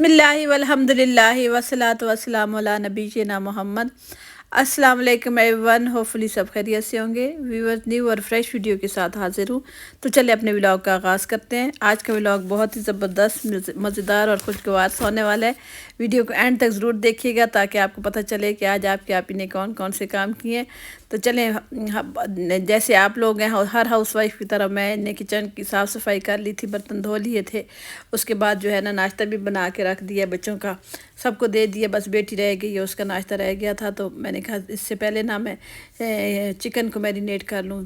بسم اللہ والحمدللہ والصلاۃ والسلام علی نبینا محمد۔ السلام علیکم ایوری ون، ہوپفلی سب خیریت سے ہوں گے۔ ویورز نیو اور فریش ویڈیو کے ساتھ حاضر ہوں، تو چلے اپنے ولاگ کا آغاز کرتے ہیں۔ آج کا ولاگ بہت ہی زبردست، مزیدار اور خوشگوار ہونے والا ہے۔ ویڈیو کو اینڈ تک ضرور دیکھیے گا تاکہ آپ کو پتہ چلے کہ آج آپ کے آپی نے کون کون سے کام کیے۔ تو چلیں، جیسے آپ لوگ ہیں ہر ہاؤس وائف کی طرح میں نے کچن کی صاف صفائی کر لی تھی، برتن دھو لیے تھے۔ اس کے بعد جو ہے نا ناشتہ بھی بنا کے رکھ دیا بچوں کا، سب کو دے دیا، بس بیٹی رہ گئی ہے، اس کا ناشتہ رہ گیا تھا۔ تو میں نے کہا اس سے پہلے نا میں چکن کو میرینیٹ کر لوں۔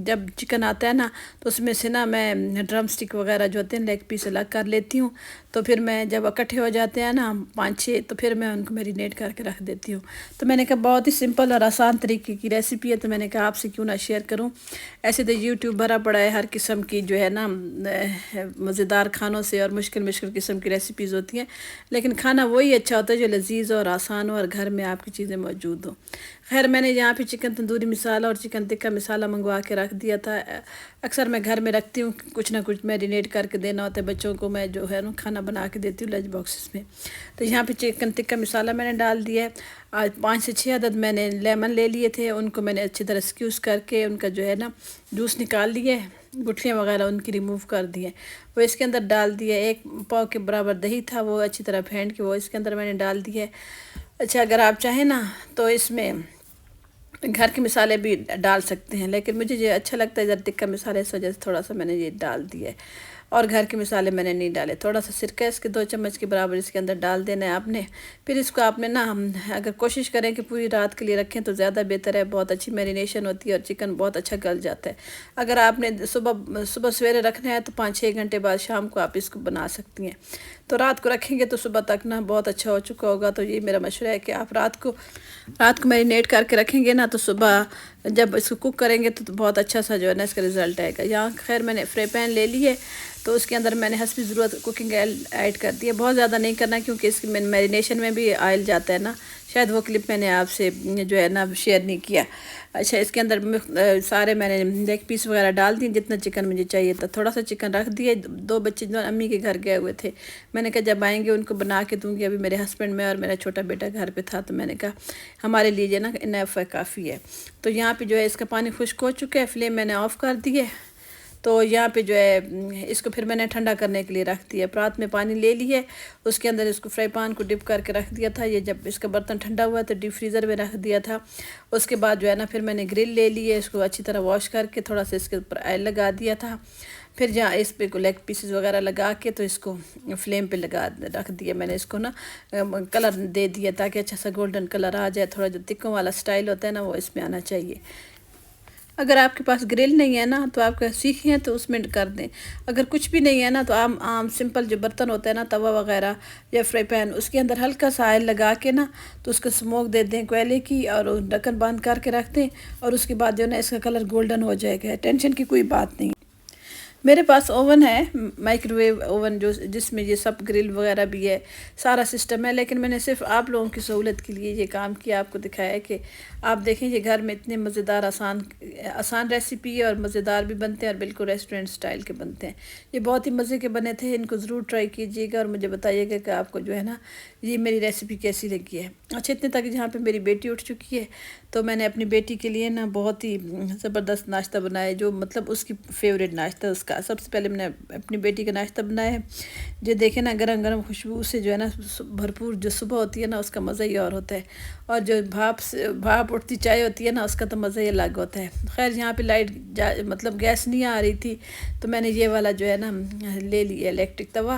جب چکن آتا ہے نا تو اس میں سے نا میں ڈرم سٹک وغیرہ جو ہوتے ہیں لیگ پیس الگ کر لیتی ہوں، تو پھر میں جب اکٹھے ہو جاتے ہیں نا 5-6 تو پھر میں ان کو میرینیٹ کر کے رکھ دیتی ہوں۔ تو میں نے کہا بہت ہی سمپل اور آسان طریقے کی ریسیپی ہے، تو میں نے کہا آپ سے کیوں نہ شیئر کروں۔ ایسے تو یوٹیوب بھرا پڑا ہے ہر قسم کی جو ہے نا مزیدار کھانوں سے، اور مشکل قسم کی ریسیپیز ہوتی ہیں، لیکن کھانا وہی اچھا ہوتا ہے جو لذیذ اور آسان ہو اور گھر میں آپ کی چیزیں موجود ہوں۔ خیر میں نے یہاں پہ چکن تندوری مسالہ اور چکن ٹکا مسالہ منگوا کے رکھ دیا تھا۔ اکثر میں گھر میں رکھتی ہوں، کچھ نہ کچھ میرینیٹ کر کے دینا ہوتا ہے بچوں کو، میں جو ہے نا کھانا بنا کے دیتی ہوں لنچ باکسز میں۔ تو یہاں پہ چکن ٹکا مسالہ میں نے ڈال دیا ہے۔ آج 5 سے 6 عدد میں نے لیمن لے لیے تھے، ان کو میں نے اچھی طرح سکیوز کر کے ان کا جو ہے نا جوس نکال لیے، گٹھلیاں وغیرہ ان کی ریموو کر دیے، وہ اس کے اندر ڈال دیا۔ 1 پاؤ کے برابر دہی تھا، وہ اچھی طرح پھینٹ کے وہ اس کے اندر میں نے ڈال دیا ہے۔ اچھا، اگر آپ چاہیں نا تو اس میں گھر کے مسالے بھی ڈال سکتے ہیں، لیکن مجھے یہ اچھا لگتا ہے ذرا ٹکا مسالہ، اس وجہ سے تھوڑا سا میں نے یہ ڈال دیا ہے، اور گھر کے مسالے میں نے نہیں ڈالے۔ تھوڑا سا سرکہ اس کے 2 چمچ کے برابر اس کے اندر ڈال دینا ہے آپ نے۔ پھر اس کو آپ نے نا اگر کوشش کریں کہ پوری رات کے لیے رکھیں تو زیادہ بہتر ہے، بہت اچھی میرینیشن ہوتی ہے اور چکن بہت اچھا گل جاتا ہے۔ اگر آپ نے صبح سویرے رکھنا ہے تو 5-6 گھنٹے بعد شام کو آپ اس کو بنا سکتی ہیں۔ تو رات کو رکھیں گے تو صبح تک نا بہت اچھا ہو چکا ہوگا۔ تو یہ میرا مشورہ ہے کہ آپ رات کو میرینیٹ کر کے رکھیں گے نا تو صبح جب اس کو کوک کریں گے تو بہت اچھا سا جو ہے نا اس کا رزلٹ آئے گا۔ یہاں خیر میں نے فرائی پین لے لی ہے، تو اس کے اندر میں نے حسب ضرورت کوکنگ آئل ایڈ کر دی ہے۔ بہت زیادہ نہیں کرنا کیونکہ اس کی میرینیشن میں بھی آئل جاتا ہے نا، شاید وہ کلپ میں نے آپ سے جو ہے نا شیئر نہیں کیا۔ اچھا، اس کے اندر سارے میں نے لیگ پیس وغیرہ ڈال دی، جتنا چکن مجھے چاہیے تھا۔ تھوڑا سا چکن رکھ دیے، 2 بچے جو امی کے گھر گئے ہوئے تھے، میں نے کہا جب آئیں گے ان کو بنا کے دوں گی۔ ابھی میرے ہسبینڈ میں اور میرا چھوٹا بیٹا گھر پہ تھا، تو میں نے کہا ہمارے لیے جو نا انف ہے، کافی ہے۔ تو یہاں پہ جو ہے اس کا پانی خشک ہو چکا ہے، فلیم میں نے آف کر دی ہے۔ تو یہاں پہ جو ہے اس کو پھر میں نے ٹھنڈا کرنے کے لیے رکھ دیا۔ پرات میں پانی لے لی ہے، اس کے اندر اس کو فرائی پان کو ڈپ کر کے رکھ دیا تھا۔ یہ جب اس کا برتن ٹھنڈا ہوا تو ڈیپ فریزر میں رکھ دیا تھا۔ اس کے بعد جو ہے نا پھر میں نے گرل لے لی ہے، اس کو اچھی طرح واش کر کے تھوڑا سا اس کے اوپر آئل لگا دیا تھا۔ پھر جہاں اس پہ لیگ پیسز وغیرہ لگا کے تو اس کو فلیم پہ رکھ دیا میں نے، اس کو نا کلر دے دیا تاکہ اچھا سا گولڈن کلر آ جائے۔ تھوڑا جو ٹکوں والا سٹائل ہوتا ہے نا وہ اس میں آنا چاہیے۔ اگر آپ کے پاس گرل نہیں ہے نا تو آپ سیکھیں ہیں تو اس میں کر دیں۔ اگر کچھ بھی نہیں ہے نا تو عام سمپل جو برتن ہوتا ہے نا، توا وغیرہ یا فرائی پین، اس کے اندر ہلکا سا آئل لگا کے نا تو اس کو اسموک دے دیں کوئلے کی، اور ڈھکن بند کر کے رکھ دیں، اور اس کے بعد جو ہے نا اس کا کلر گولڈن ہو جائے گا۔ ٹینشن کی کوئی بات نہیں۔ میرے پاس اوون ہے، مائکرو ویو اوون، جس میں یہ سب گرل وغیرہ بھی ہے، سارا سسٹم ہے، لیکن میں نے صرف آپ لوگوں کی سہولت کے لیے یہ کام کیا، آپ کو دکھایا ہے کہ آپ دیکھیں یہ گھر میں اتنے مزیدار آسان ریسیپی ہے، اور مزیدار بھی بنتے ہیں اور بالکل ریسٹورنٹ سٹائل کے بنتے ہیں۔ یہ بہت ہی مزے کے بنے تھے، ان کو ضرور ٹرائی کیجیے گا اور مجھے بتائیے گا کہ آپ کو جو ہے نا یہ میری ریسیپی کیسی لگی ہے۔ اچھا، اتنے تک جہاں پہ میری بیٹی اٹھ چکی ہے تو میں نے اپنی بیٹی کے لیے نا بہت ہی زبردست ناشتہ بنایا، جو مطلب اس کی فیوریٹ ناشتہ اس کا۔ سب سے پہلے میں نے اپنی بیٹی کا ناشتہ بنایا ہے، جو دیکھیں نا گرم گرم خوشبو سے جو ہے نا بھرپور جو صبح ہوتی ہے نا اس کا مزہ ہی اور ہوتا ہے، اور جو بھاپ اٹھتی چائے ہوتی ہے نا اس کا تو مزہ ہی الگ ہوتا ہے۔ خیر یہاں پہ لائٹ مطلب گیس نہیں آ رہی تھی، تو میں نے یہ والا جو ہے نا لے لیا الیکٹرک توا۔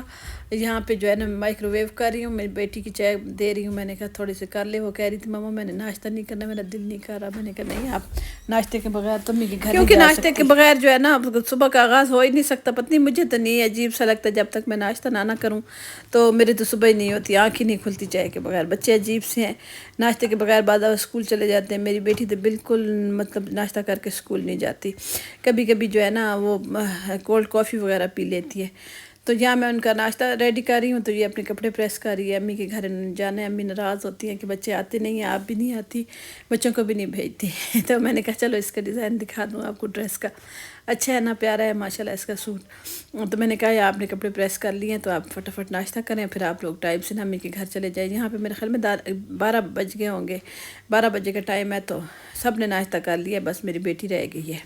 یہاں پہ جو ہے نا مائکرو ویو کر رہی ہوں، میری بیٹی کی چائے دے رہی ہوں۔ میں نے کہا تھوڑی سی کر لے، وہ کہہ رہی تھی ماما میں نے ناشتہ نہیں کرنا، میرا دل نہیں کر رہا۔ میں نے کہا نہیں، آپ ناشتے کے بغیر تم کے گھر، کیونکہ ناشتے کے بغیر جو ہے نا صبح کا آغاز ہو ہی نہیں سکتا۔ پتہ نہیں مجھے تو نہیں، عجیب سا لگتا ہے جب تک میں ناشتہ نہ کروں تو میری تو صبح ہی نہیں ہوتی، آنکھ ہی نہیں کھلتی چائے کے بغیر۔ بچے عجیب سے ہیں، ناشتے کے بغیر بعد اسکول چلے جاتے ہیں۔ میری بیٹی تو بالکل مطلب ناشتہ کر کے اسکول نہیں جاتی، کبھی کبھی جو ہے نا وہ کولڈ کافی وغیرہ پی لیتی ہے۔ تو یہاں میں ان کا ناشتہ ریڈی کر رہی ہوں، تو یہ اپنے کپڑے پریس کر رہی ہے۔ امی کے گھر جانا ہے، امی ناراض ہوتی ہیں کہ بچے آتے نہیں ہیں، آپ بھی نہیں آتی، بچوں کو بھی نہیں بھیجتی۔ تو میں نے کہا چلو اس کا ڈیزائن دکھا دوں آپ کو ڈریس کا۔ اچھا ہے نا، پیارا ہے ماشاءاللہ اس کا سوٹ۔ تو میں نے کہا آپ نے کپڑے پریس کر لیے ہیں تو آپ فٹافٹ ناشتہ کریں، پھر آپ لوگ ٹائم سے امی کے گھر چلے جائیں۔ یہاں پہ میرے خیال میں 12 بج گئے ہوں گے، 12 بجے کا ٹائم ہے، تو سب نے ناشتہ کر لیا، بس میری بیٹی رہ گئی ہے۔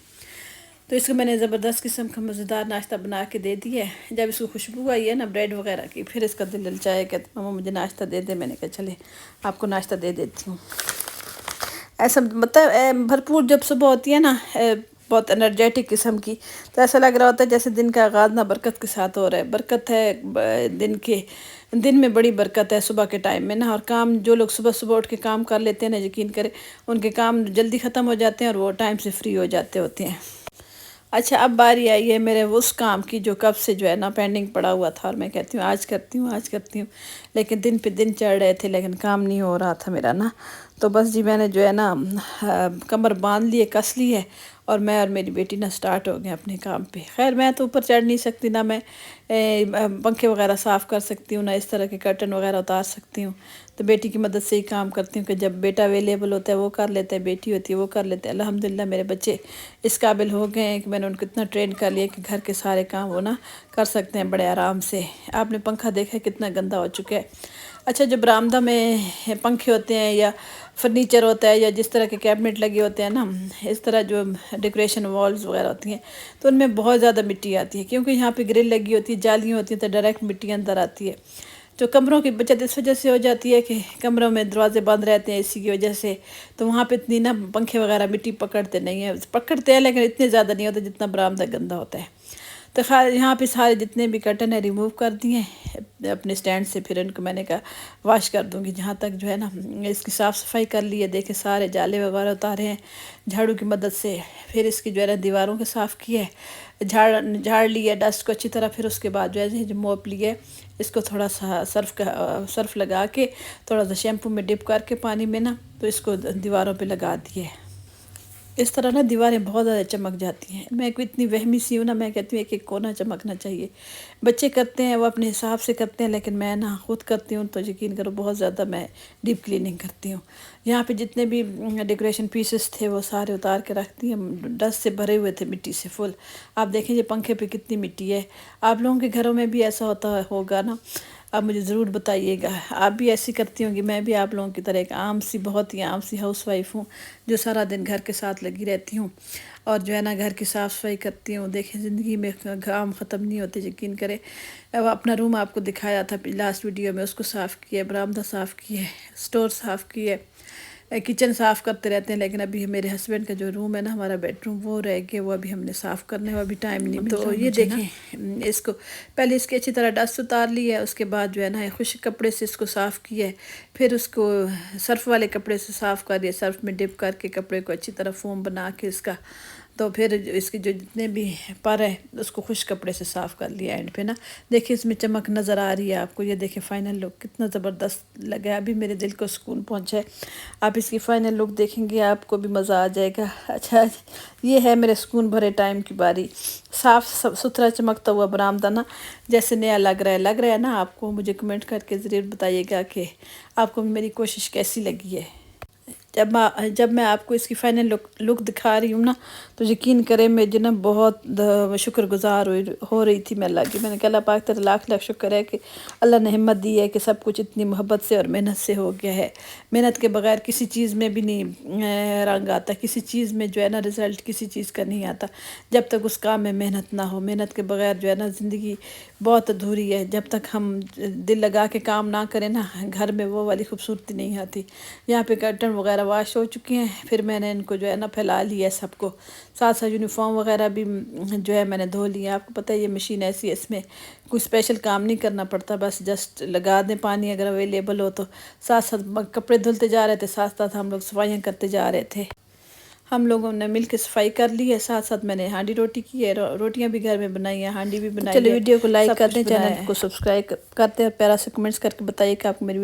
تو اس کو میں نے زبردست قسم کا مزیدار ناشتہ بنا کے دے دیا ہے۔ جب اس کو خوشبو آئی ہے نا بریڈ وغیرہ کی، پھر اس کا دل للچایا کہ ماما مجھے ناشتہ دے دے۔ میں نے کہا چلے آپ کو ناشتہ دے دیتی ہوں۔ ایسا مطلب بھرپور جب صبح ہوتی ہے نا، بہت انرجیٹک قسم کی، تو ایسا لگ رہا ہوتا ہے جیسے دن کا آغاز نہ برکت کے ساتھ ہو رہا ہے۔ برکت ہے دن میں، بڑی برکت ہے صبح کے ٹائم میں نا۔ اور کام جو لوگ صبح صبح اٹھ کے کام کر لیتے ہیں نا، یقین کرے ان کے کام جلدی ختم ہو جاتے ہیں اور وہ ٹائم سے فری ہو جاتے ہوتے ہیں۔ اچھا اب باری آئی ہے میرے اس کام کی جو کب سے جو ہے نا پینڈنگ پڑا ہوا تھا، اور میں کہتی ہوں آج کرتی ہوں، لیکن دن پہ دن چڑھ رہے تھے لیکن کام نہیں ہو رہا تھا میرا نا۔ تو بس جی میں نے جو ہے نا کمر باندھ لیے، کس لی ہے، اور میں اور میری بیٹی نا سٹارٹ ہو گئے اپنے کام پہ۔ خیر میں تو اوپر چڑھ نہیں سکتی، نہ میں پنکھے وغیرہ صاف کر سکتی ہوں، نہ اس طرح کے کرٹن وغیرہ اتار سکتی ہوں۔ تو بیٹی کی مدد سے ہی کام کرتی ہوں کہ جب بیٹا اویلیبل ہوتا ہے وہ کر لیتا ہے، بیٹی ہوتی ہے وہ کر لیتے ہیں۔ الحمدللہ میرے بچے اس قابل ہو گئے ہیں کہ میں نے ان کو اتنا ٹرین کر لیا کہ گھر کے سارے کام وہ نا کر سکتے ہیں بڑے آرام سے۔ آپ نے پنکھا دیکھا کتنا گندا ہو چکا ہے۔ اچھا جو برآمدہ میں پنکھے ہوتے ہیں یا فرنیچر ہوتا ہے یا جس طرح کے کیبنٹ لگے ہوتے ہیں نا، اس طرح جو ڈیکوریشن والز وغیرہ ہوتی ہیں، تو ان میں بہت زیادہ مٹی آتی ہے، کیونکہ یہاں پہ گرل لگی ہوتی ہے، جالیاں ہوتی ہیں، تو ڈائریکٹ مٹی اندر آتی ہے۔ تو کمروں کی بچت اس وجہ سے ہو جاتی ہے کہ کمروں میں دروازے بند رہتے ہیں اسی کی وجہ سے، تو وہاں پہ اتنی نا پنکھے وغیرہ مٹی پکڑتے نہیں ہیں، پکڑتے ہیں لیکن اتنے زیادہ نہیں ہوتے جتنا برآمدہ گندا ہوتا ہے۔ تو خیر یہاں پہ سارے جتنے بھی کرٹن ہیں ریموو کر دیے اپنے سٹینڈ سے، پھر ان کو میں نے کہا واش کر دوں گی۔ جہاں تک جو ہے نا اس کی صاف صفائی کر لی ہے، دیکھیں سارے جالے وغیرہ اتارے ہیں جھاڑو کی مدد سے، پھر اس کی جو ہے نا دیواروں کو صاف کیا ہے، جھاڑ لی ہے ڈسٹ کو اچھی طرح، پھر اس کے بعد جو ہے جو موپ لی ہے اس کو تھوڑا سا سرف لگا کے تھوڑا سا شیمپو میں ڈپ کر کے پانی میں نا، تو اس کو دیواروں پہ لگا دیے۔ اس طرح نا دیواریں بہت زیادہ چمک جاتی ہیں۔ میں کوئی اتنی وہمی سی ہوں نا، میں کہتی ہوں ایک کونا چمکنا چاہیے۔ بچے کرتے ہیں وہ اپنے حساب سے کرتے ہیں، لیکن میں نا خود کرتی ہوں تو یقین کرو بہت زیادہ میں ڈیپ کلیننگ کرتی ہوں۔ یہاں پہ جتنے بھی ڈیکوریشن پیسز تھے وہ سارے اتار کے رکھتی ہیں، ڈسٹ سے بھرے ہوئے تھے مٹی سے فل۔ آپ دیکھیں یہ پنکھے پہ کتنی مٹی ہے۔ آپ لوگوں کے گھروں میں بھی ایسا ہوتا ہوگا نا، آپ مجھے ضرور بتائیے گا۔ آپ بھی ایسی کرتی ہوں گی، میں بھی آپ لوگوں کی طرح ایک بہت ہی عام سی ہاؤس وائف ہوں جو سارا دن گھر کے ساتھ لگی رہتی ہوں اور جو ہے نا گھر کی صاف صفائی کرتی ہوں۔ دیکھیں زندگی میں کام ختم نہیں ہوتے، یقین کرے۔ اب اپنا روم آپ کو دکھایا تھا لاسٹ ویڈیو میں، اس کو صاف کیا ہے، برآمدہ صاف کیا ہے، اسٹور صاف کیا ہے، کچن صاف کرتے رہتے ہیں، لیکن ابھی میرے ہسبینڈ کا جو روم ہے نا، ہمارا بیڈ روم، وہ رہ گیا، وہ ابھی ہم نے صاف کرنا ہے، وہ ابھی ٹائم نہیں مل رہا۔ تو یہ دیکھیں اس کو پہلے اس کی اچھی طرح ڈسٹ اتار لی ہے، اس کے بعد جو ہے نا خشک کپڑے سے اس کو صاف کیا ہے، پھر اس کو سرف والے کپڑے سے صاف کر دیا، سرف میں ڈپ کر کے کپڑے کو اچھی طرح فوم بنا کے اس کا، تو پھر اس کے جو جتنے بھی پر ہے اس کو خشک کپڑے سے صاف کر لیا اینڈ پہ نا۔ دیکھیں اس میں چمک نظر آ رہی ہے آپ کو، یہ دیکھیں فائنل لک کتنا زبردست لگا ہے، ابھی میرے دل کو سکون پہنچا ہے۔ آپ اس کی فائنل لک دیکھیں گے آپ کو بھی مزہ آ جائے گا۔ اچھا یہ ہے میرے سکون بھرے ٹائم کی باری، صاف ستھرا چمکتا ہوا برآمدہ نا جیسے نیا لگ رہا ہے نا آپ کو۔ مجھے کمنٹ کر کے ضرور بتائیے گا کہ آپ کو میری کوشش کیسی لگی ہے۔ جب میں آپ کو اس کی فائنل لک دکھا رہی ہوں نا، تو یقین کریں میں جو نا بہت شکر گزار ہو رہی تھی میں اللہ کی۔ میں نے کہا اللہ پاک تیرا لاکھ لاکھ شکر ہے کہ اللہ نے ہمت دی ہے کہ سب کچھ اتنی محبت سے اور محنت سے ہو گیا ہے۔ محنت کے بغیر کسی چیز میں بھی نہیں رنگ آتا، کسی چیز میں جو ہے نا رزلٹ کسی چیز کا نہیں آتا جب تک اس کام میں محنت نہ ہو۔ محنت کے بغیر جو ہے نا زندگی بہت ادھوری ہے، جب تک ہم دل لگا کے کام نہ کریں نا گھر میں وہ والی خوبصورتی نہیں آتی۔ یہاں پہ کرٹن وغیرہ واش ہو چکی ہیں، پھر میں نے ان کو جو ہے نا پھیلا لیا ہے سب کو، ساتھ ساتھ یونیفارم وغیرہ بھی جو ہے میں نے دھو لی ہے۔ آپ کو پتہ ہے یہ مشین ایسی ہے، اس میں کوئی اسپیشل کام نہیں کرنا پڑتا، بس جسٹ لگا دیں پانی اگر اویلیبل ہو تو۔ ساتھ ساتھ کپڑے دھلتے جا رہے تھے، ساتھ ساتھ ہم لوگ صفائیاں کرتے جا رہے تھے۔ ہم لوگوں نے مل کے صفائی کر لی ہے، ساتھ ساتھ میں نے ہانڈی روٹی کی ہے، روٹیاں بھی گھر میں بنائی ہیں، ہانڈی بھی بنائی ہے۔ چلو ویڈیو کو لائک کر دیں، چینل کو سبسکرائب کرتے ہیں اور پیارا سے کمنٹس کر کے بتائیے کہ آپ کو میری